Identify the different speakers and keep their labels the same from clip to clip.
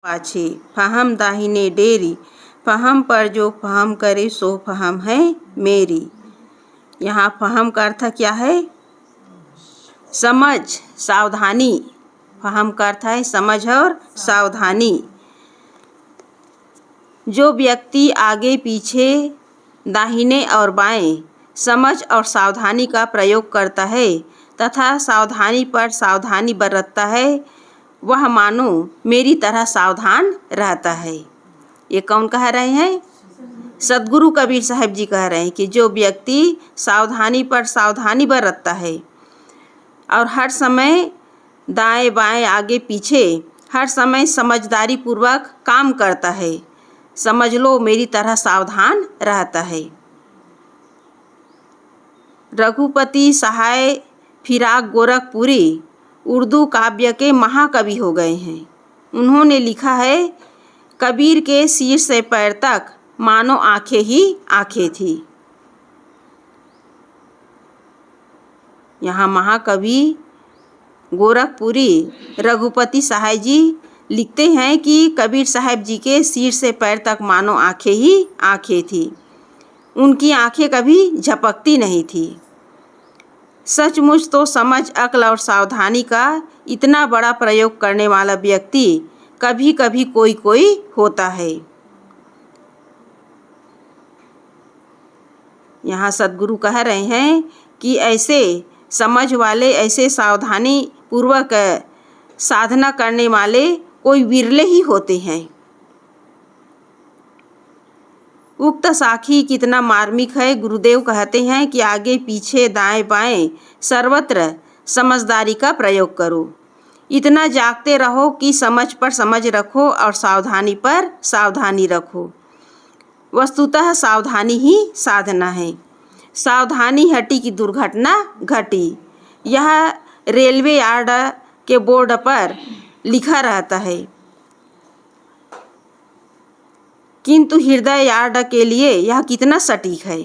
Speaker 1: पाछे फहम दाहिने डेरी, फहम पर जो फहम करे सो फहम है मेरी। यहाँ फहम का अर्थ क्या है? समझ, सावधानी। फहम का अर्थ है समझ और सावधानी। जो व्यक्ति आगे पीछे दाहिने और बाएं समझ और सावधानी का प्रयोग करता है तथा सावधानी पर सावधानी बरतता है, वह मानो मेरी तरह सावधान रहता है। ये कौन कह रहे हैं? सद्गुरु कबीर साहब जी कह रहे हैं कि जो व्यक्ति सावधानी पर सावधानी बरतता है और हर समय दाएं बाएं आगे पीछे हर समय समझदारी पूर्वक काम करता है, समझ लो मेरी तरह सावधान रहता है। रघुपति सहाय फिराक गोरखपुरी उर्दू काव्य के महाकवि हो गए हैं। उन्होंने लिखा है, कबीर के सिर से पैर तक मानो आंखें ही आंखें थी। यहाँ महाकवि गोरखपुरी रघुपति सहाय जी लिखते हैं कि कबीर साहब जी के सिर से पैर तक मानो आंखें ही आंखें थी। उनकी आंखें कभी झपकती नहीं थी। सचमुच तो समझ, अक्ल और सावधानी का इतना बड़ा प्रयोग करने वाला व्यक्ति कभी कभी कोई होता है। यहाँ सद्गुरु कह रहे हैं कि ऐसे समझ वाले, ऐसे सावधानी पूर्वक साधना करने वाले कोई विरले ही होते हैं। उक्त साखी कितना मार्मिक है। गुरुदेव कहते हैं कि आगे पीछे दाएं बाएं सर्वत्र समझदारी का प्रयोग करो। इतना जागते रहो कि समझ पर समझ रखो और सावधानी पर सावधानी रखो। वस्तुतः सावधानी ही साधना है। सावधानी हटी की दुर्घटना घटी, यह रेलवे यार्ड के बोर्ड पर लिखा रहता है, किंतु हृदय यार्ड के लिए यह कितना सटीक है।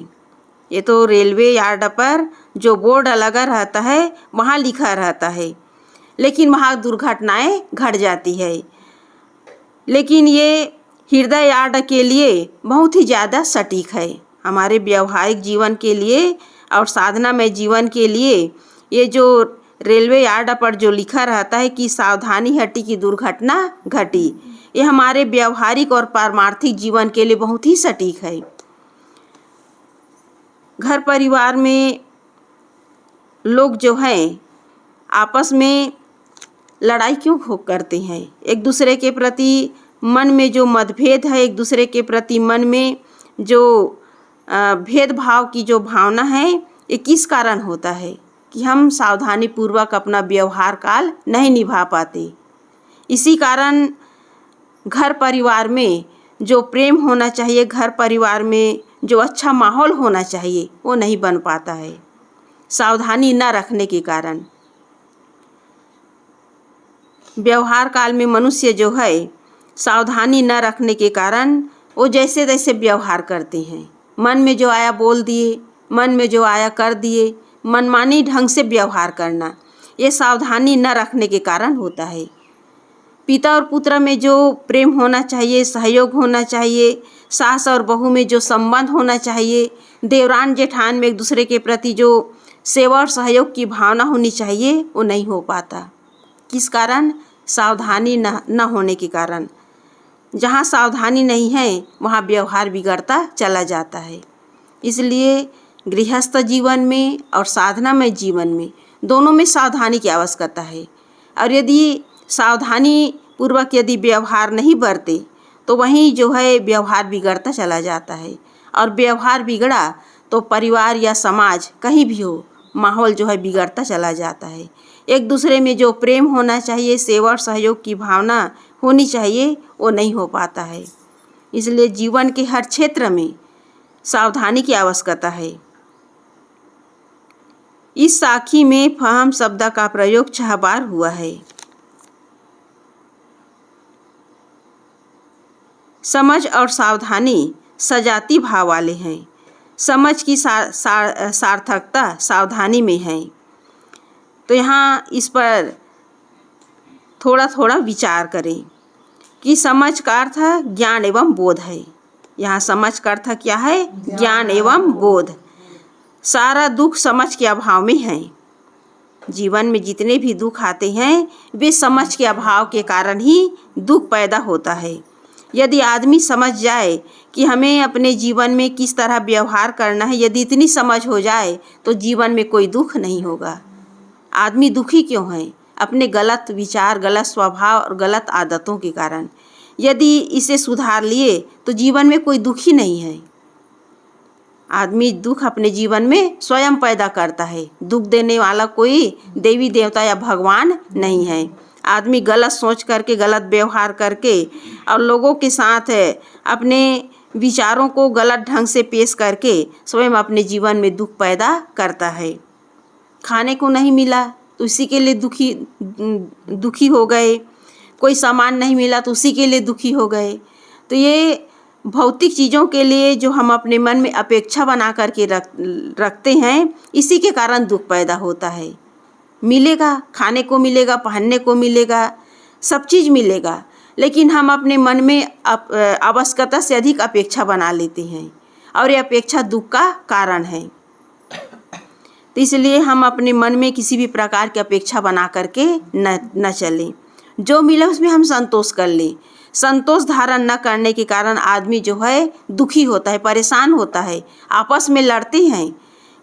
Speaker 1: ये तो रेलवे यार्ड पर जो बोर्ड लगा रहता है वहाँ लिखा रहता है, लेकिन वहाँ दुर्घटनाएं घट जाती है। लेकिन ये हृदय यार्ड के लिए बहुत ही ज़्यादा सटीक है। हमारे व्यवहारिक जीवन के लिए और साधना में जीवन के लिए ये जो रेलवे यार्ड पर जो लिखा रहता है कि सावधानी हटी की दुर्घटना घटी, ये हमारे व्यवहारिक और पारमार्थिक जीवन के लिए बहुत ही सटीक है। घर परिवार में लोग जो हैं आपस में लड़ाई क्यों करते हैं? एक दूसरे के प्रति मन में जो मतभेद है, एक दूसरे के प्रति मन में जो भेदभाव की जो भावना है, ये किस कारण होता है? कि हम सावधानी पूर्वक अपना व्यवहार काल नहीं निभा पाते। इसी कारण घर परिवार में जो प्रेम होना चाहिए, घर परिवार में जो अच्छा माहौल होना चाहिए, वो नहीं बन पाता है, सावधानी न रखने के कारण। व्यवहार काल में मनुष्य जो है सावधानी न रखने के कारण वो जैसे तैसे व्यवहार करते हैं। मन में जो आया बोल दिए, मन में जो आया कर दिए, मनमानी ढंग से व्यवहार करना, ये सावधानी न रखने के कारण होता है। पिता और पुत्र में जो प्रेम होना चाहिए, सहयोग होना चाहिए, सास और बहू में जो संबंध होना चाहिए, देवरान जेठान में एक दूसरे के प्रति जो सेवा और सहयोग की भावना होनी चाहिए, वो नहीं हो पाता। किस कारण? सावधानी न होने के कारण। जहाँ सावधानी नहीं है वहाँ व्यवहार बिगड़ता चला जाता है। इसलिए गृहस्थ जीवन में और साधना में जीवन में दोनों में सावधानी की आवश्यकता है। और यदि सावधानी पूर्वक यदि व्यवहार नहीं बरते तो वहीं जो है व्यवहार बिगड़ता चला जाता है। और व्यवहार बिगड़ा तो परिवार या समाज कहीं भी हो, माहौल जो है बिगड़ता चला जाता है। एक दूसरे में जो प्रेम होना चाहिए, सेवा और सहयोग की भावना होनी चाहिए, वो नहीं हो पाता है। इसलिए जीवन के हर क्षेत्र में सावधानी की आवश्यकता है। इस साखी में फहम शब्द का प्रयोग 6 बार हुआ है। समझ और सावधानी सजाती भाव वाले हैं। समझ की सार्थकता सावधानी में है। तो यहाँ इस पर थोड़ा थोड़ा विचार करें कि समझ का अर्थ ज्ञान एवं बोध है। यहाँ समझ का अर्थ क्या है? ज्ञान एवं बोध। सारा दुख समझ के अभाव में है। जीवन में जितने भी दुख आते हैं वे समझ के अभाव के कारण ही दुख पैदा होता है। यदि आदमी समझ जाए कि हमें अपने जीवन में किस तरह व्यवहार करना है, यदि इतनी समझ हो जाए तो जीवन में कोई दुख नहीं होगा। आदमी दुखी क्यों है? अपने गलत विचार, गलत स्वभाव और गलत आदतों के कारण। यदि इसे सुधार लिए तो जीवन में कोई दुख ही नहीं है। आदमी दुख अपने जीवन में स्वयं पैदा करता है। दुख देने वाला कोई देवी देवता या भगवान नहीं है। आदमी गलत सोच करके, गलत व्यवहार करके और लोगों के साथ अपने विचारों को गलत ढंग से पेश करके स्वयं अपने जीवन में दुख पैदा करता है। खाने को नहीं मिला तो उसी के लिए दुखी हो गए। कोई सामान नहीं मिला तो उसी के लिए दुखी हो गए। तो ये भौतिक चीज़ों के लिए जो हम अपने मन में अपेक्षा बना करके रखते हैं, इसी के कारण दुख पैदा होता है। मिलेगा, खाने को मिलेगा, पहनने को मिलेगा, सब चीज़ मिलेगा, लेकिन हम अपने मन में आवश्यकता से अधिक अपेक्षा बना लेते हैं और ये अपेक्षा दुख का कारण है। तो इसलिए हम अपने मन में किसी भी प्रकार की अपेक्षा बना करके न चलें। जो मिले उसमें हम संतोष कर लें। संतोष धारण न करने के कारण आदमी जो है दुखी होता है, परेशान होता है, आपस में लड़ते हैं।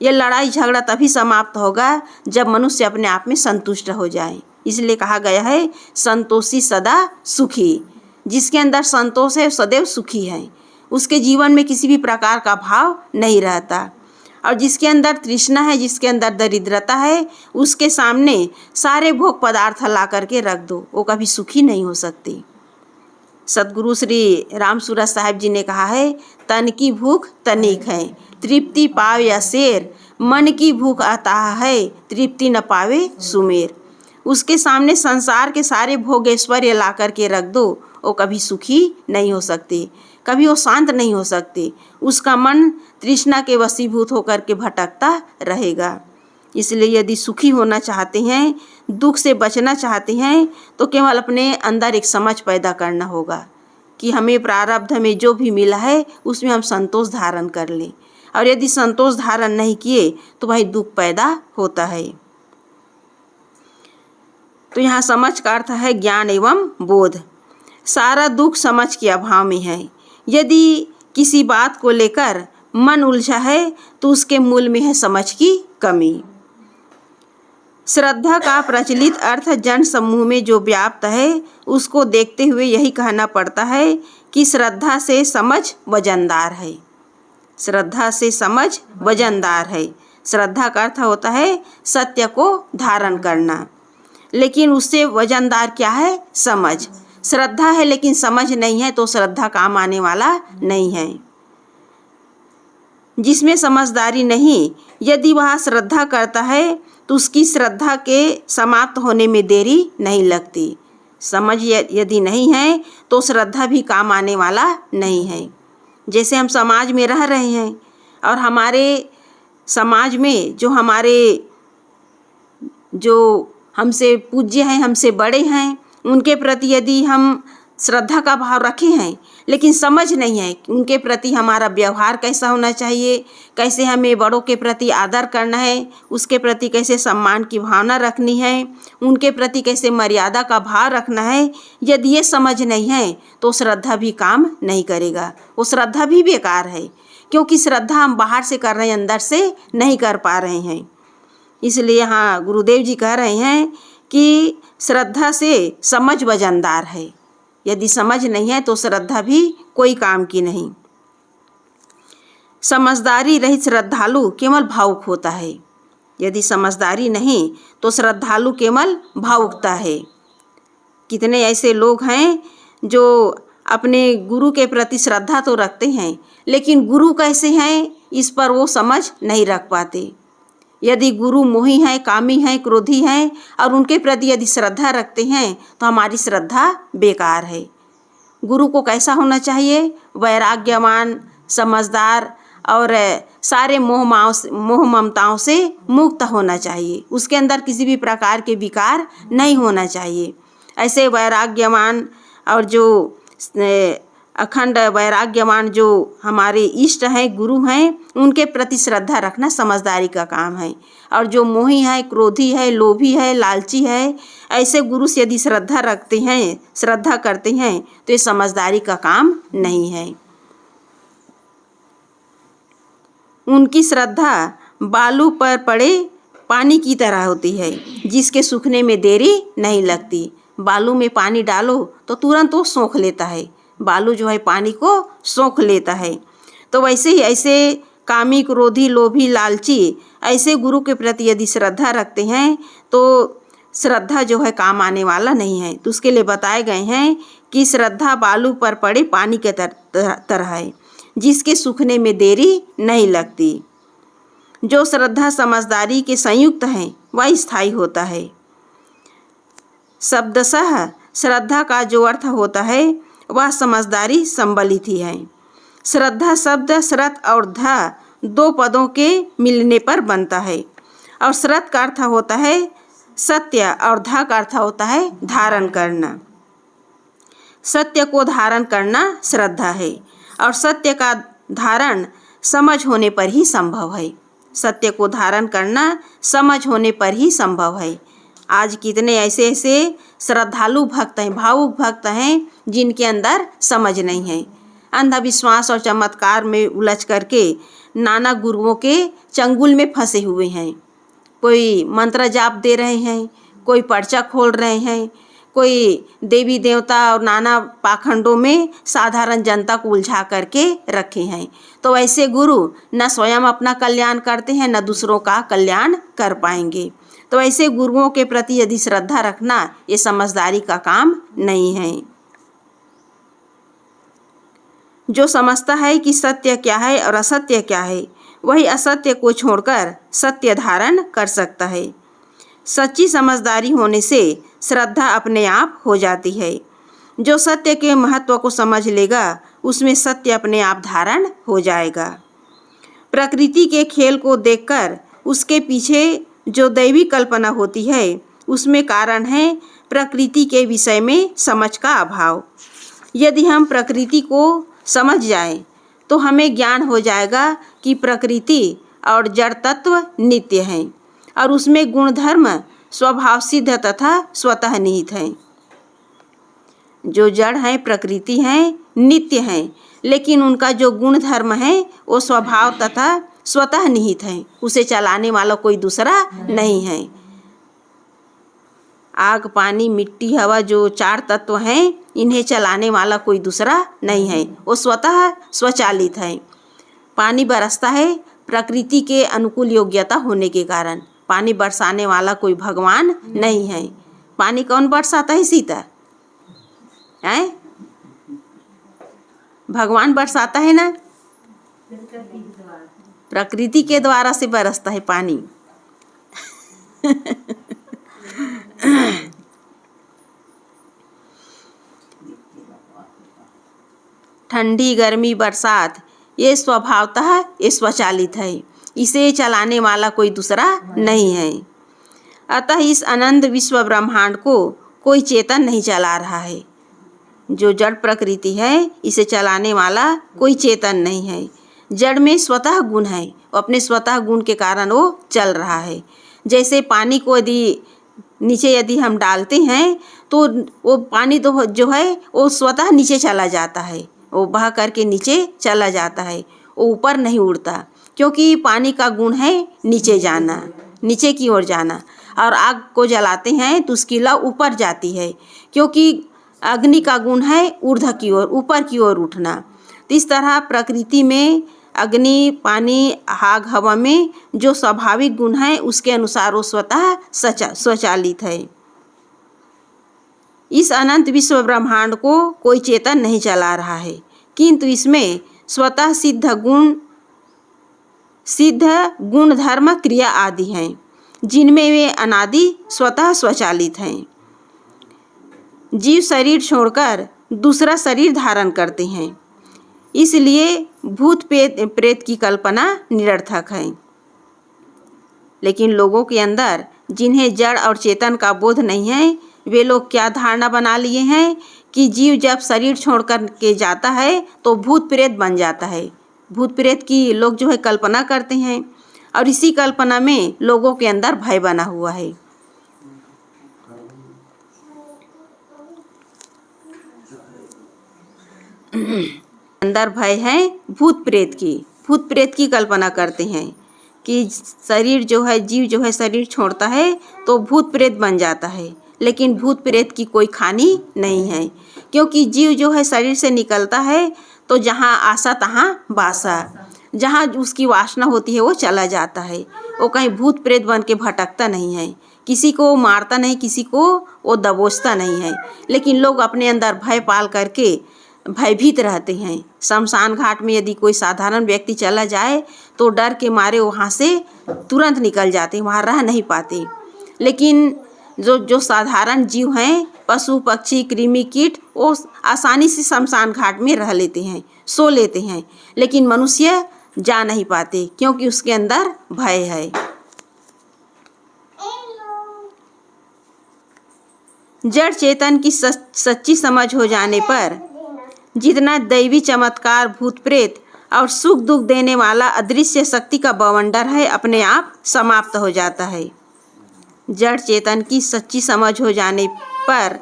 Speaker 1: ये लड़ाई झगड़ा तभी समाप्त होगा जब मनुष्य अपने आप में संतुष्ट हो जाए। इसलिए कहा गया है संतोषी सदा सुखी। जिसके अंदर संतोष है सदैव सुखी है। उसके जीवन में किसी भी प्रकार का भाव नहीं रहता। और जिसके अंदर तृष्णा है, जिसके अंदर दरिद्रता है, उसके सामने सारे भोग पदार्थ ला करके रख दो, वो कभी सुखी नहीं हो सकती। सदगुरु श्री राम सूरत साहिब जी ने कहा है, तन की भूख तनिक है, तृप्ति पावे शेर, मन की भूख अथाह है, तृप्ति न पावे सुमेर। उसके सामने संसार के सारे भोग ऐश्वर्य ला करके रख दो, वो कभी सुखी नहीं हो सकती, कभी वो शांत नहीं हो सकती। उसका मन तृष्णा के वशीभूत होकर के भटकता रहेगा। इसलिए यदि सुखी होना चाहते हैं, दुख से बचना चाहते हैं, तो केवल अपने अंदर एक समझ पैदा करना होगा कि हमें प्रारब्ध में जो भी मिला है उसमें हम संतोष धारण कर लें। और यदि संतोष धारण नहीं किए तो भाई दुख पैदा होता है। तो यहाँ समझ का अर्थ है ज्ञान एवं बोध। सारा दुख समझ के अभाव में है। यदि किसी बात को लेकर मन उलझा है तो उसके मूल में है समझ की कमी। श्रद्धा का प्रचलित अर्थ जन समूह में जो व्याप्त है, उसको देखते हुए यही कहना पड़ता है कि श्रद्धा से समझ वजनदार है। श्रद्धा से समझ वजनदार है। श्रद्धा का अर्थ होता है सत्य को धारण करना, लेकिन उससे वजनदार क्या है? समझ। श्रद्धा है लेकिन समझ नहीं है तो श्रद्धा काम आने वाला नहीं है। जिसमें समझदारी नहीं, यदि वह श्रद्धा करता है तो उसकी श्रद्धा के समाप्त होने में देरी नहीं लगती। समझ यदि नहीं है तो श्रद्धा भी काम आने वाला नहीं है। जैसे हम समाज में रह रहे हैं और हमारे समाज में जो हमसे पूज्य हैं, हमसे बड़े हैं, उनके प्रति यदि हम श्रद्धा का भाव रखे हैं लेकिन समझ नहीं है उनके प्रति हमारा व्यवहार कैसा होना चाहिए, कैसे हमें बड़ों के प्रति आदर करना है, उसके प्रति कैसे सम्मान की भावना रखनी है, उनके प्रति कैसे मर्यादा का भाव रखना है, यदि ये समझ नहीं है तो श्रद्धा भी काम नहीं करेगा। वो श्रद्धा भी बेकार है, क्योंकि श्रद्धा हम बाहर से कर रहे हैं, अंदर से नहीं कर पा रहे हैं। इसलिए यहाँ गुरुदेव जी कह रहे हैं कि श्रद्धा से समझ वजनदार है। यदि समझ नहीं है तो श्रद्धा भी कोई काम की नहीं। समझदारी रहित श्रद्धालु केवल भावुक होता है। यदि समझदारी नहीं तो श्रद्धालु केवल भावुकता है। कितने ऐसे लोग हैं जो अपने गुरु के प्रति श्रद्धा तो रखते हैं, लेकिन गुरु कैसे हैं इस पर वो समझ नहीं रख पाते। यदि गुरु मोही हैं, कामी हैं, क्रोधी हैं और उनके प्रति यदि श्रद्धा रखते हैं तो हमारी श्रद्धा बेकार है। गुरु को कैसा होना चाहिए? वैराग्यवान, समझदार और सारे मोह ममताओं से मुक्त होना चाहिए। उसके अंदर किसी भी प्रकार के विकार नहीं होना चाहिए। ऐसे वैराग्यवान और जो अखंड वैराग्यवान जो हमारे इष्ट हैं, गुरु हैं, उनके प्रति श्रद्धा रखना समझदारी का काम है। और जो मोही है, क्रोधी है, लोभी है, लालची है, ऐसे गुरु से यदि श्रद्धा रखते हैं, श्रद्धा करते हैं, तो ये समझदारी का काम नहीं है। उनकी श्रद्धा बालू पर पड़े पानी की तरह होती है, जिसके सूखने में देरी नहीं लगती। बालू में पानी डालो तो तुरंत वो सोख लेता है, बालू जो है पानी को सोख लेता है। तो वैसे ही ऐसे कामी, क्रोधी, लोभी, लालची ऐसे गुरु के प्रति यदि श्रद्धा रखते हैं तो श्रद्धा जो है काम आने वाला नहीं है। तो उसके लिए बताए गए हैं कि श्रद्धा बालू पर पड़े पानी के तरह है, जिसके सूखने में देरी नहीं लगती। जो श्रद्धा समझदारी के संयुक्त हैं वह स्थायी होता है। शब्दशः श्रद्धा का जो अर्थ होता है वह समझदारी सम्मिलित ही है। श्रद्धा शब्द श्रत और धा दो पदों के मिलने पर बनता है। और श्रत का अर्थ होता है सत्य और धा का अर्थ होता है धारण करना। सत्य को धारण करना श्रद्धा है और सत्य का धारण समझ होने पर ही संभव है। सत्य को धारण करना समझ होने पर ही संभव है। आज कितने ऐसे श्रद्धालु भक्त हैं, भावुक भक्त हैं, जिनके अंदर समझ नहीं है। अंधविश्वास और चमत्कार में उलझ करके नाना गुरुओं के चंगुल में फंसे हुए हैं। कोई मंत्र जाप दे रहे हैं, कोई पर्चा खोल रहे हैं, कोई देवी देवता और नाना पाखंडों में साधारण जनता को उलझा करके रखे हैं। तो ऐसे गुरु न स्वयं अपना कल्याण करते हैं, न दूसरों का कल्याण कर पाएंगे। तो ऐसे गुरुओं के प्रति यदि श्रद्धा रखना ये समझदारी का काम नहीं है। जो समझता है कि सत्य क्या है और असत्य क्या है, वही असत्य को छोड़कर सत्य धारण कर सकता है। सच्ची समझदारी होने से श्रद्धा अपने आप हो जाती है। जो सत्य के महत्व को समझ लेगा उसमें सत्य अपने आप धारण हो जाएगा। प्रकृति के खेल को देखकर उसके पीछे जो दैवी कल्पना होती है उसमें कारण है प्रकृति के विषय में समझ का अभाव। यदि हम प्रकृति को समझ जाएं तो हमें ज्ञान हो जाएगा कि प्रकृति और जड़ तत्व नित्य हैं और उसमें गुणधर्म स्वभाव सिद्ध तथा स्वतः निहित हैं। जो जड़ हैं, प्रकृति हैं, नित्य हैं, लेकिन उनका जो गुणधर्म है वो स्वभाव तथा स्वतः निहित है। उसे चलाने वाला कोई दूसरा नहीं है। आग, पानी, मिट्टी, हवा जो चार तत्व हैं, इन्हें चलाने वाला कोई दूसरा नहीं है, वो स्वतः स्वचालित है। पानी बरसता है प्रकृति के अनुकूल योग्यता होने के कारण। पानी बरसाने वाला कोई भगवान नहीं है। पानी कौन बरसाता है? सीता है, भगवान बरसाता है ना, प्रकृति के द्वारा से बरसता है पानी। ठंडी, गर्मी, बरसात ये स्वभावतः ये स्वचालित है। इसे चलाने वाला कोई दूसरा नहीं है। अतः इस अनंत विश्व ब्रह्मांड को कोई चेतन नहीं चला रहा है। जो जड़ प्रकृति है इसे चलाने वाला कोई चेतन नहीं है। जड़ में स्वतः गुण है, अपने स्वतः गुण के कारण वो चल रहा है। जैसे पानी को यदि नीचे यदि हम डालते हैं तो वो पानी तो जो है वो स्वतः नीचे चला जाता है, वो बह करके नीचे चला जाता है, वो ऊपर नहीं उड़ता, क्योंकि पानी का गुण है नीचे जाना, नीचे की ओर जाना। और आग को जलाते हैं तो उसकी लौ ऊपर जाती है, क्योंकि अग्नि का गुण है ऊर्ध्व की ओर, ऊपर की ओर उठना। तो इस तरह प्रकृति में अग्नि, पानी, आग, हवा में जो स्वाभाविक गुण है उसके अनुसार वो स्वतः स्वचालित है। इस अनंत विश्व ब्रह्मांड को कोई चेतन नहीं चला रहा है, किंतु इसमें स्वतः सिद्ध गुण धर्म क्रिया आदि हैं, जिनमें वे अनादि स्वतः स्वचालित हैं। जीव शरीर छोड़कर दूसरा शरीर धारण करते हैं, इसलिए भूत प्रेत की कल्पना निरर्थक है। लेकिन लोगों के अंदर जिन्हें जड़ और चेतन का बोध नहीं है, वे लोग क्या धारणा बना लिए हैं कि जीव जब शरीर छोड़ कर के जाता है तो भूत प्रेत बन जाता है। भूत प्रेत की लोग जो है कल्पना करते हैं और इसी कल्पना में लोगों के अंदर भय बना हुआ है। अंदर भय है भूत प्रेत की कल्पना करते हैं कि शरीर जो है, जीव जो है शरीर छोड़ता है तो भूत प्रेत बन जाता है। लेकिन भूत प्रेत की कोई खानी नहीं है, क्योंकि जीव जो है शरीर से निकलता है तो जहाँ आशा तहाँ बासा, जहाँ उसकी वासना होती है वो चला जाता है। वो कहीं भूत प्रेत बन के भटकता नहीं है, किसी को मारता नहीं, किसी को वो दबोचता नहीं है। लेकिन लोग अपने अंदर भय पाल करके भयभीत रहते हैं। शमशान घाट में यदि कोई साधारण व्यक्ति चला जाए तो डर के मारे वहाँ से तुरंत निकल जाते हैं, वहाँ रह नहीं पाते। लेकिन जो साधारण जीव हैं, पशु पक्षी कृमि कीट, वो आसानी से शमशान घाट में रह लेते हैं, सो लेते हैं। लेकिन मनुष्य जा नहीं पाते क्योंकि उसके अंदर भय है। जड़ चेतन की सच्ची समझ हो जाने पर जितना दैवी चमत्कार, भूत प्रेत और सुख दुख देने वाला अदृश्य शक्ति का बवंडर है, अपने आप समाप्त हो जाता है। जड़ चेतन की सच्ची समझ हो जाने पर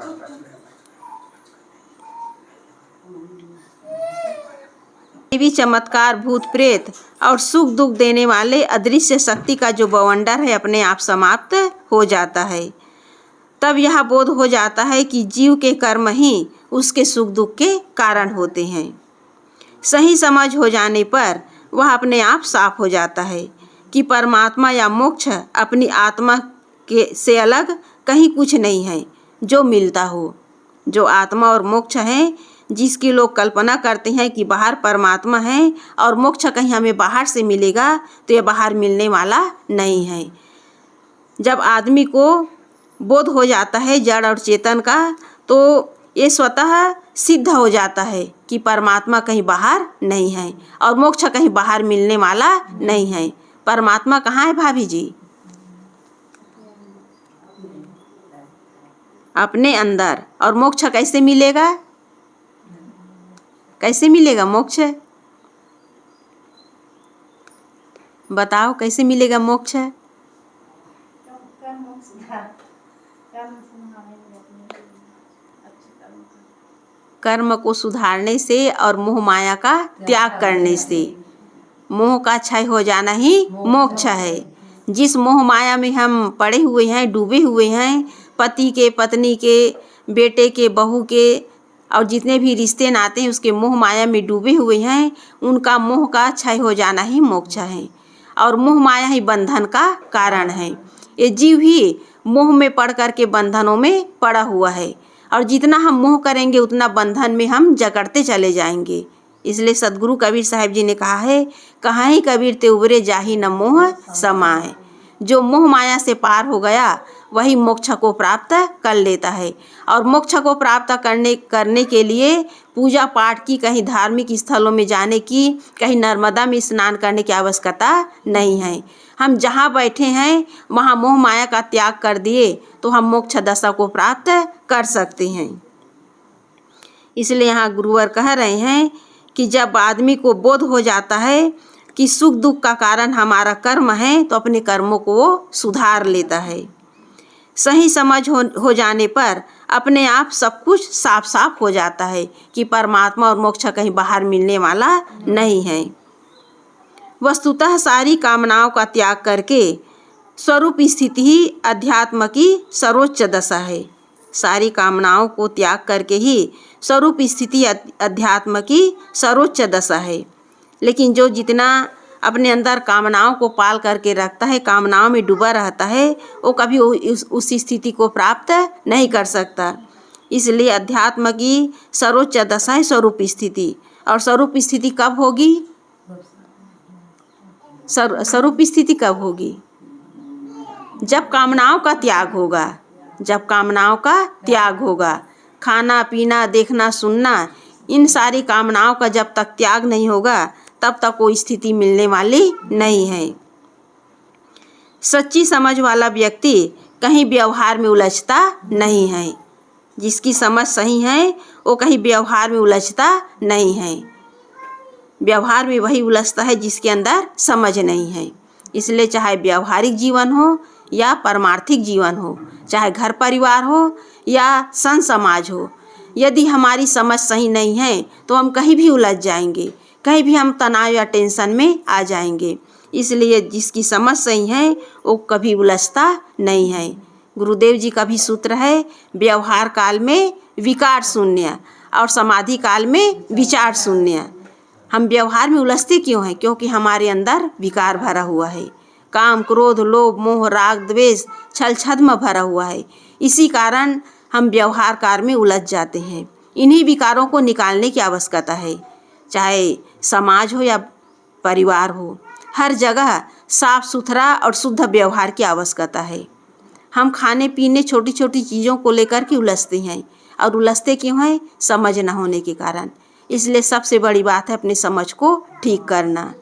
Speaker 1: दैवी चमत्कार, भूत प्रेत और सुख दुख देने वाले अदृश्य शक्ति का जो बवंडर है, अपने आप समाप्त हो जाता है। तब यह बोध हो जाता है कि जीव के कर्म ही उसके सुख दुख के कारण होते हैं। सही समझ हो जाने पर वह अपने आप साफ हो जाता है कि परमात्मा या मोक्ष अपनी आत्मा के से अलग कहीं कुछ नहीं है जो मिलता हो। जो आत्मा और मोक्ष है, जिसकी लोग कल्पना करते हैं कि बाहर परमात्मा है और मोक्ष कहीं हमें बाहर से मिलेगा, तो यह बाहर मिलने वाला नहीं है। जब आदमी को बोध हो जाता है जड़ और चेतन का, तो ये स्वतः सिद्ध हो जाता है कि परमात्मा कहीं बाहर नहीं है और मोक्ष कहीं बाहर मिलने वाला नहीं है। परमात्मा कहाँ है भाभी जी? अपने अंदर। और मोक्ष कैसे मिलेगा? कैसे मिलेगा मोक्ष? बताओ कैसे मिलेगा मोक्ष? कर्म को सुधारने से और मोह माया का त्याग करने से। मोह का क्षय हो जाना ही मोक्ष है। जिस मोह माया में हम पड़े हुए हैं, डूबे हुए हैं, पति के, पत्नी के, बेटे के, बहू के और जितने भी रिश्ते नाते हैं उसके मोह माया में डूबे हुए हैं, उनका मोह का क्षय हो जाना ही मोक्ष है। और मोह माया ही बंधन का कारण है। ये जीव ही मोह में पड़ कर के बंधनों में पड़ा हुआ है और जितना हम मोह करेंगे उतना बंधन में हम जकड़ते चले जाएंगे। इसलिए सदगुरु कबीर साहब जी ने कहा है, कहाँ कबीर ते उबरे जाही न मोह समाए। जो मोह माया से पार हो गया वही मोक्ष को प्राप्त कर लेता है। और मोक्ष को प्राप्त करने के लिए पूजा पाठ की, कहीं धार्मिक स्थलों में जाने की, कहीं नर्मदा में स्नान करने की आवश्यकता नहीं है। हम जहाँ बैठे हैं वहाँ मोह माया का त्याग कर दिए तो हम मोक्ष दशा को प्राप्त कर सकते हैं। इसलिए यहाँ गुरुवर कह रहे हैं कि जब आदमी को बोध हो जाता है कि सुख दुख का कारण हमारा कर्म है, तो अपने कर्मों को वो सुधार लेता है। सही समझ हो जाने पर अपने आप सब कुछ साफ साफ हो जाता है कि परमात्मा और मोक्ष कहीं बाहर मिलने वाला नहीं है। वस्तुतः सारी कामनाओं का त्याग करके स्वरूप स्थिति ही अध्यात्म की सर्वोच्च दशा है। सारी कामनाओं को त्याग करके ही स्वरूप स्थिति अध्यात्म की सर्वोच्च दशा है। लेकिन जो जितना अपने अंदर कामनाओं को पाल करके रखता है, कामनाओं में डूबा रहता है, वो कभी उस स्थिति को प्राप्त नहीं कर सकता। इसलिए अध्यात्म की सर्वोच्च दशा है स्वरूप स्थिति। और स्वरूप स्थिति कब होगी? स्वरूप स्थिति कब होगी? जब कामनाओं का त्याग होगा। जब कामनाओं का त्याग होगा, खाना पीना देखना सुनना, इन सारी कामनाओं का जब तक त्याग नहीं होगा तब तक कोई स्थिति मिलने वाली नहीं है। सच्ची समझ वाला व्यक्ति कहीं व्यवहार में उलझता नहीं है। जिसकी समझ सही है वो कहीं व्यवहार में उलझता नहीं है। व्यवहार में वही उलझता है जिसके अंदर समझ नहीं है। इसलिए चाहे व्यवहारिक जीवन हो या परमार्थिक जीवन हो, चाहे घर परिवार हो या संत समाज हो, यदि हमारी समझ सही नहीं है तो हम कहीं भी उलझ जाएंगे, कहीं भी हम तनाव या टेंशन में आ जाएंगे। इसलिए जिसकी समझ सही है वो कभी उलझता नहीं है। गुरुदेव जी का भी सूत्र है, व्यवहार काल में विकार शून्य और समाधि काल में विचार शून्य। हम व्यवहार में उलझते क्यों हैं? क्योंकि हमारे अंदर विकार भरा हुआ है। काम, क्रोध, लोभ, मोह, राग, द्वेष, छल, छद्म भरा हुआ है। इसी कारण हम व्यवहार काल में उलझ जाते हैं। इन्हीं विकारों को निकालने की आवश्यकता है। चाहे समाज हो या परिवार हो, हर जगह साफ सुथरा और शुद्ध व्यवहार की आवश्यकता है। हम खाने पीने छोटी छोटी चीज़ों को लेकर के उलझते हैं, और उलझते क्यों हैं? समझ न होने के कारण। इसलिए सबसे बड़ी बात है अपने समझ को ठीक करना।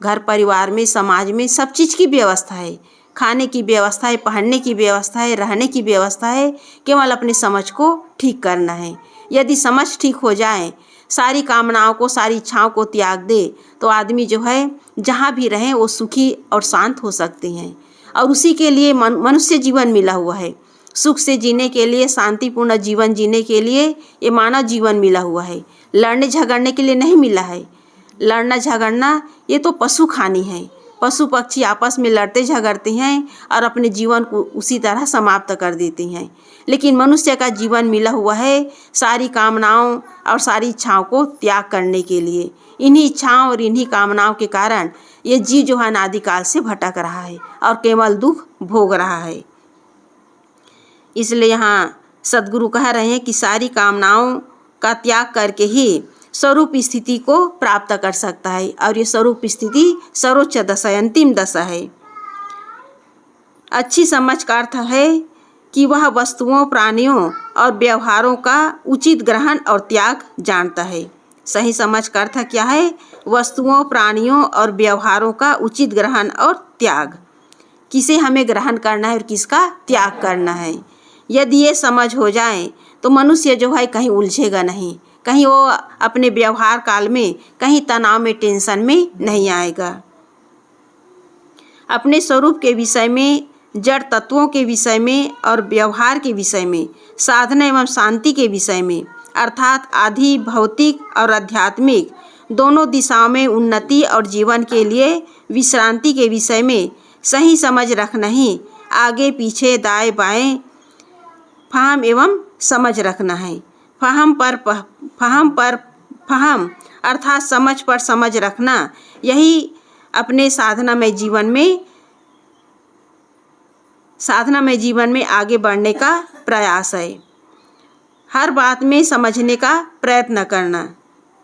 Speaker 1: घर परिवार में, समाज में सब चीज़ की व्यवस्था है, खाने की व्यवस्था है, पहनने की व्यवस्था है, रहने की व्यवस्था है। केवल अपनी समझ को ठीक करना है। यदि समझ ठीक हो जाए, सारी कामनाओं को, सारी इच्छाओं को त्याग दे, तो आदमी जो है जहाँ भी रहें वो सुखी और शांत हो सकते हैं। और उसी के लिए मनुष्य जीवन मिला हुआ है। सुख से जीने के लिए, शांतिपूर्ण जीवन जीने के लिए ये मानव जीवन मिला हुआ है। लड़ने झगड़ने के लिए नहीं मिला है। लड़ना झगड़ना ये तो पशु खानी है। पशु पक्षी आपस में लड़ते झगड़ते हैं और अपने जीवन को उसी तरह समाप्त कर देते हैं। लेकिन मनुष्य का जीवन मिला हुआ है सारी कामनाओं और सारी इच्छाओं को त्याग करने के लिए। इन्हीं इच्छाओं और इन्हीं कामनाओं के कारण ये जीव जो है अनादिकाल से भटक रहा है और केवल दुख भोग रहा है। इसलिए यहाँ सद्गुरु कह रहे हैं कि सारी कामनाओं का त्याग करके ही स्वरूप स्थिति को प्राप्त कर सकता है। और ये स्वरूप स्थिति सर्वोच्च दशा है, अंतिम दशा है। अच्छी समझ का अर्थ है कि वह वस्तुओं, प्राणियों और व्यवहारों का उचित ग्रहण और त्याग जानता है। सही समझ का अर्थ क्या है? वस्तुओं, प्राणियों और व्यवहारों का उचित ग्रहण और त्याग। किसे हमें ग्रहण करना है और किसका त्याग करना है। यदि ये समझ हो जाए तो मनुष्य जो है कहीं उलझेगा नहीं, कहीं वो अपने व्यवहार काल में कहीं तनाव में, टेंशन में नहीं आएगा। अपने स्वरूप के विषय में, जड़ तत्वों के विषय में और व्यवहार के विषय में, साधना एवं शांति के विषय में, अर्थात आधि भौतिक और आध्यात्मिक दोनों दिशाओं में उन्नति और जीवन के लिए विश्रांति के विषय में सही समझ रखना ही आगे पीछे, दाएं बाएं फहम एवं समझ रखना है। फहम अर्थात समझ पर समझ रखना, यही अपने साधनामय जीवन में आगे बढ़ने का प्रयास है। हर बात में समझने का प्रयत्न करना।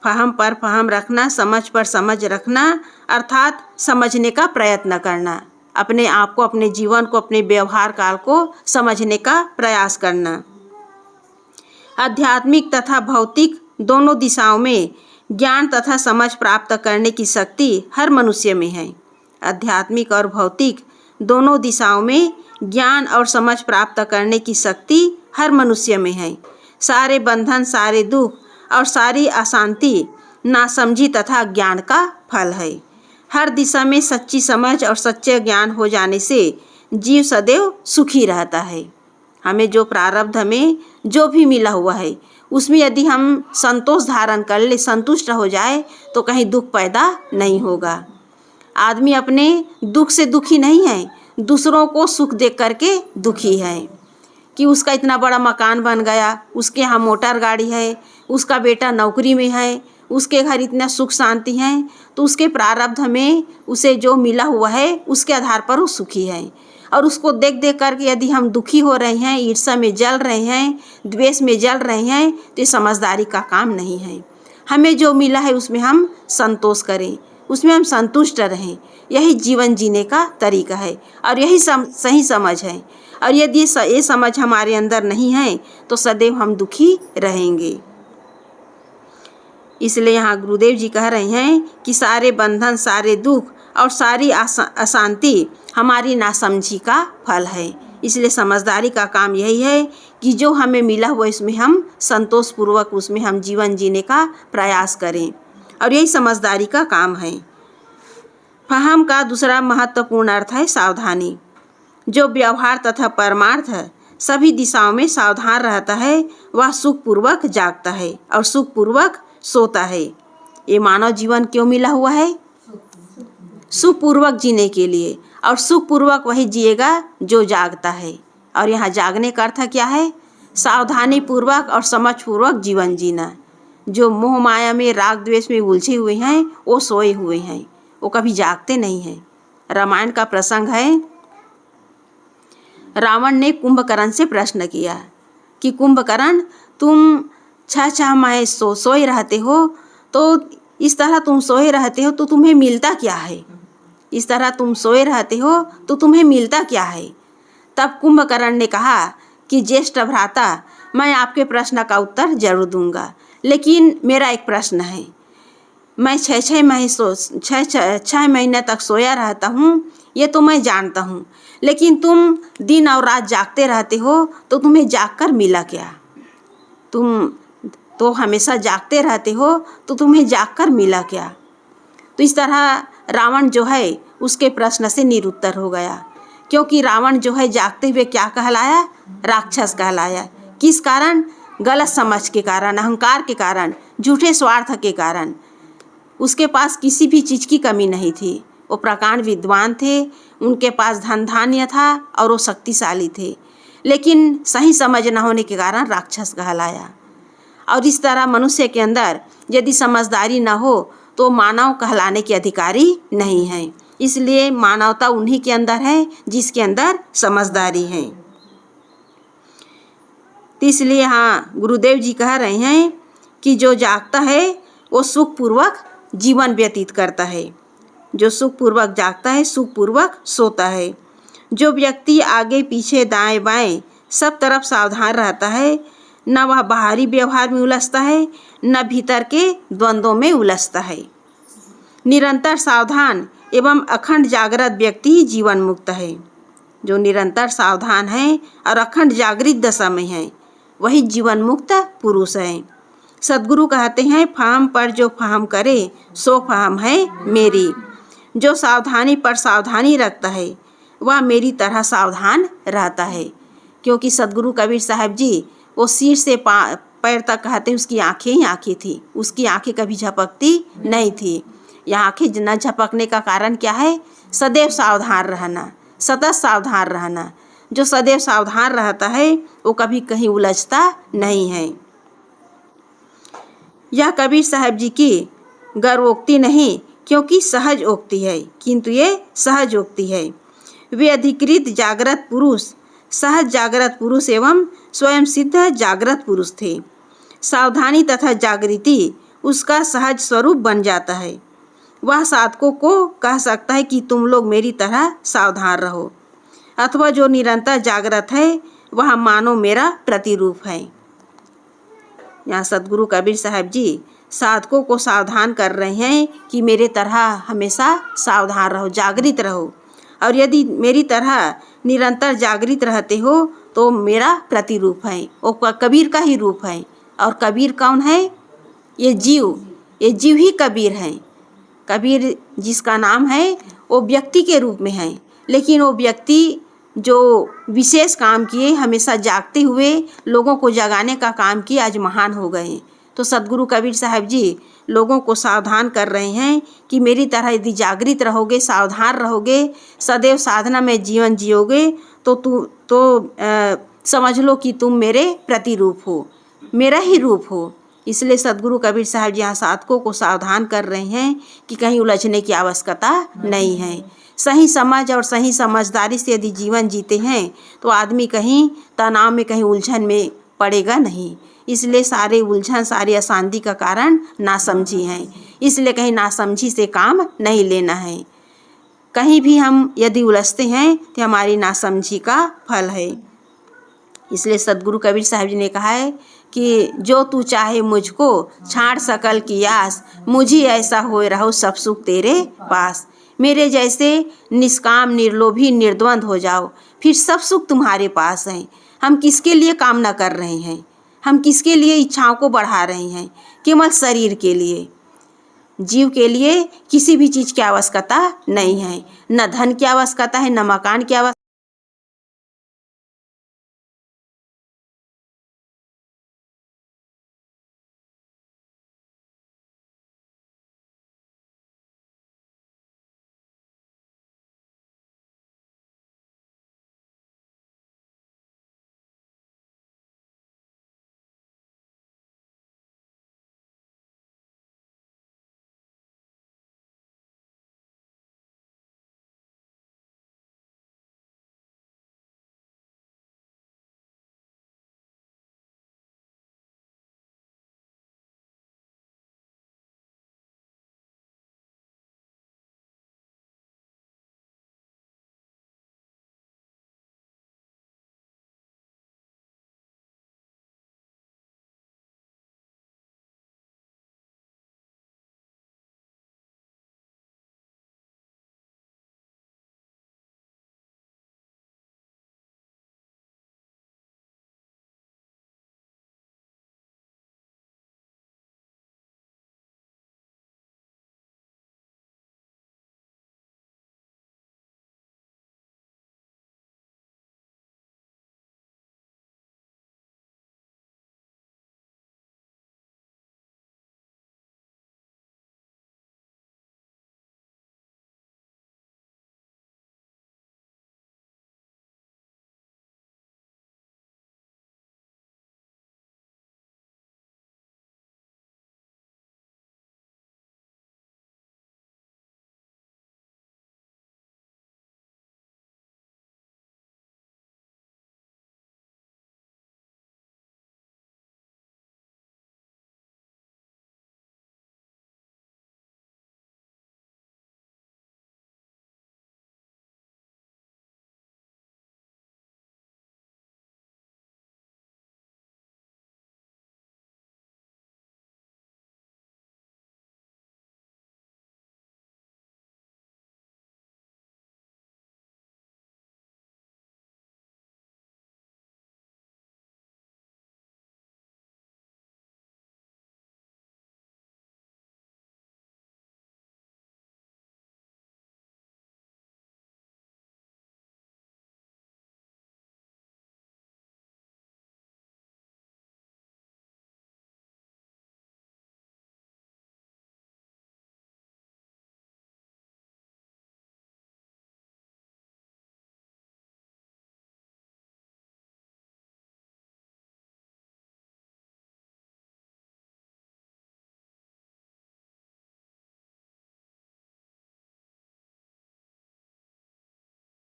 Speaker 1: फहम पर फहम रखना, समझ पर समझ रखना, अर्थात समझने का प्रयत्न करना। अपने आप को, अपने जीवन को, अपने व्यवहार काल को समझने का प्रयास करना। आध्यात्मिक तथा भौतिक दोनों दिशाओं में ज्ञान तथा समझ प्राप्त करने की शक्ति हर मनुष्य में है। आध्यात्मिक और भौतिक दोनों दिशाओं में ज्ञान और समझ प्राप्त करने की शक्ति हर मनुष्य में है। सारे बंधन, सारे दुख और सारी अशांति नासमझी तथा ज्ञान का फल है। हर दिशा में सच्ची समझ और सच्चे ज्ञान हो जाने से जीव सदैव सुखी रहता है। हमें जो प्रारब्ध में जो भी मिला हुआ है उसमें यदि हम संतोष धारण कर ले, संतुष्ट हो जाए, तो कहीं दुख पैदा नहीं होगा। आदमी अपने दुख से दुखी नहीं है, दूसरों को सुख देख करके दुखी है कि उसका इतना बड़ा मकान बन गया, उसके यहाँ मोटर गाड़ी है, उसका बेटा नौकरी में है, उसके घर इतना सुख शांति है, तो उसके प्रारब्ध में उसे जो मिला हुआ है उसके आधार पर वो सुखी है। और उसको देख देख करके यदि हम दुखी हो रहे हैं, ईर्ष्या में जल रहे हैं, द्वेष में जल रहे हैं, तो ये समझदारी का काम नहीं है। हमें जो मिला है उसमें हम संतोष करें, उसमें हम संतुष्ट रहें। यही जीवन जीने का तरीका है और यही सही समझ है। और यदि ये समझ हमारे अंदर नहीं है तो सदैव हम दुखी रहेंगे। इसलिए यहाँ गुरुदेव जी कह रहे हैं कि सारे बंधन, सारे दुख और सारी अशांति हमारी नासमझी का फल है। इसलिए समझदारी का काम यही है कि जो हमें मिला हुआ इसमें हम संतोषपूर्वक उसमें हम जीवन जीने का प्रयास करें, और यही समझदारी का काम है। फहम का दूसरा महत्वपूर्ण अर्थ है सावधानी। जो व्यवहार तथा परमार्थ सभी दिशाओं में सावधान रहता है वह सुखपूर्वक जागता है और सुखपूर्वक सोता है। ये मानव जीवन क्यों मिला हुआ है? सुखपूर्वक जीने के लिए, और सुखपूर्वक वही जिएगा जो जागता है। और यहाँ जागने का अर्थ क्या है? सावधानी पूर्वक और समझपूर्वक जीवन जीना। जो मोह माया में राग द्वेष में उलझे हुए हैं वो सोए हुए हैं, वो कभी जागते नहीं हैं। रामायण का प्रसंग है, रावण ने कुंभकर्ण से प्रश्न किया कि कुंभकर्ण तुम 6 माह सोए रहते हो, तो इस तरह तुम सोए रहते हो तो तुम्हें मिलता क्या है? इस तरह तुम सोए रहते हो तो तुम्हें मिलता क्या है? तब कुंभकर्ण ने कहा कि ज्येष्ठ भ्राता, मैं आपके प्रश्न का उत्तर जरूर दूंगा, लेकिन मेरा एक प्रश्न है। मैं 6 महीने तक सोया रहता हूँ, ये तो मैं जानता हूँ, लेकिन तुम दिन और रात जागते रहते हो तो तुम्हें जागकर मिला क्या? तुम तो हमेशा जागते रहते हो तो तुम्हें जागकर मिला क्या? तो इस तरह रावण जो है उसके प्रश्न से निरुत्तर हो गया, क्योंकि रावण जो है जागते हुए क्या कहलाया? राक्षस कहलाया। किस कारण? गलत समझ के कारण, अहंकार के कारण, झूठे स्वार्थ के कारण। उसके पास किसी भी चीज़ की कमी नहीं थी, वो प्रकांड विद्वान थे, उनके पास धन धान्य था और वो शक्तिशाली थे, लेकिन सही समझ न होने के कारण राक्षस कहलाया। और इस तरह मनुष्य के अंदर यदि समझदारी न हो तो मानव कहलाने के अधिकारी नहीं है। इसलिए मानवता उन्हीं के अंदर है जिसके अंदर समझदारी है। तो इसलिए हाँ, गुरुदेव जी कह रहे हैं कि जो जागता है वो सुखपूर्वक जीवन व्यतीत करता है। जो सुखपूर्वक जागता है सुखपूर्वक सोता है। जो व्यक्ति आगे पीछे दाएं बाएं सब तरफ सावधान रहता है, न वह बाहरी व्यवहार में उलझता है न भीतर के द्वंद्वों में उलझता है। निरंतर सावधान एवं अखंड जागृत व्यक्ति ही जीवन मुक्त है। जो निरंतर सावधान है और अखंड जागृत दशा में है वही जीवन मुक्त पुरुष है। सद्गुरु कहते हैं, फाहम पर जो फाहम करे सो फाहम है मेरी। जो सावधानी पर सावधानी रखता है वह मेरी तरह सावधान रहता है। क्योंकि सद्गुरु कबीर साहब जी वो सिर से पैर तक कहते उसकी आंखें ही आंखें थी, उसकी आंखें कभी झपकती नहीं थी। यह आंखें न झपकने का कारण क्या है? सदैव सावधान रहना, सतत सावधान रहना। जो सदैव सावधान रहता है वो कभी कहीं उलझता नहीं है। यह कबीर साहब जी की गर्वोक्ति नहीं, क्योंकि सहज उक्ति है, किंतु ये सहज उक्ति है। वे अधिकृत जागृत पुरुष, सहज जागृत पुरुष एवं स्वयं सिद्ध जागृत पुरुष थे। सावधानी तथा जागृति उसका सहज स्वरूप बन जाता है। वह साधकों को कह सकता है कि तुम लोग मेरी तरह सावधान रहो, अथवा जो निरंतर जागृत है वह मानो मेरा प्रतिरूप है। यहाँ सद्गुरु कबीर साहब जी साधकों को सावधान कर रहे हैं कि मेरे तरह हमेशा सावधान रहो, जागृत रहो, और यदि मेरी तरह निरंतर जागृत रहते हो तो मेरा प्रतिरूप है, वो कबीर का ही रूप है। और कबीर कौन है? ये जीव ही कबीर है। कबीर जिसका नाम है वो व्यक्ति के रूप में है, लेकिन वो व्यक्ति जो विशेष काम किए, हमेशा जागते हुए लोगों को जगाने का काम किए, आज महान हो गए। तो सद्गुरु कबीर साहब जी लोगों को सावधान कर रहे हैं कि मेरी तरह यदि जागृत रहोगे, सावधान रहोगे, सदैव साधना में जीवन जियोगे तो समझ लो कि तुम मेरे प्रतिरूप हो, मेरा ही रूप हो। इसलिए सद्गुरु कबीर साहब जी यहाँ साधकों को सावधान कर रहे हैं कि कहीं उलझने की आवश्यकता नहीं है। सही समझ और सही समझदारी से यदि जीवन जीते हैं तो आदमी कहीं तनाव में, कहीं उलझन में पड़ेगा नहीं। इसलिए सारे उलझन, सारी अशांति का कारण नासमझी है। इसलिए कहीं नासमझी से काम नहीं लेना है। कहीं भी हम यदि उलझते हैं तो हमारी नासमझी का फल है। इसलिए सद्गुरु कबीर साहब जी ने कहा है कि जो तू चाहे मुझको, छाड़ सकल की आस, मुझे ऐसा होए रहो सब सुख तेरे पास। मेरे जैसे निष्काम, निर्लोभी, निर्द्वंद हो जाओ, फिर सब सुख तुम्हारे पास है। हम किसके लिए कामना कर रहे हैं? हम किसके लिए इच्छाओं को बढ़ा रहे हैं? केवल शरीर के लिए। जीव के लिए किसी भी चीज़ की आवश्यकता नहीं है, न धन की आवश्यकता है, न मकान की आवश्यकता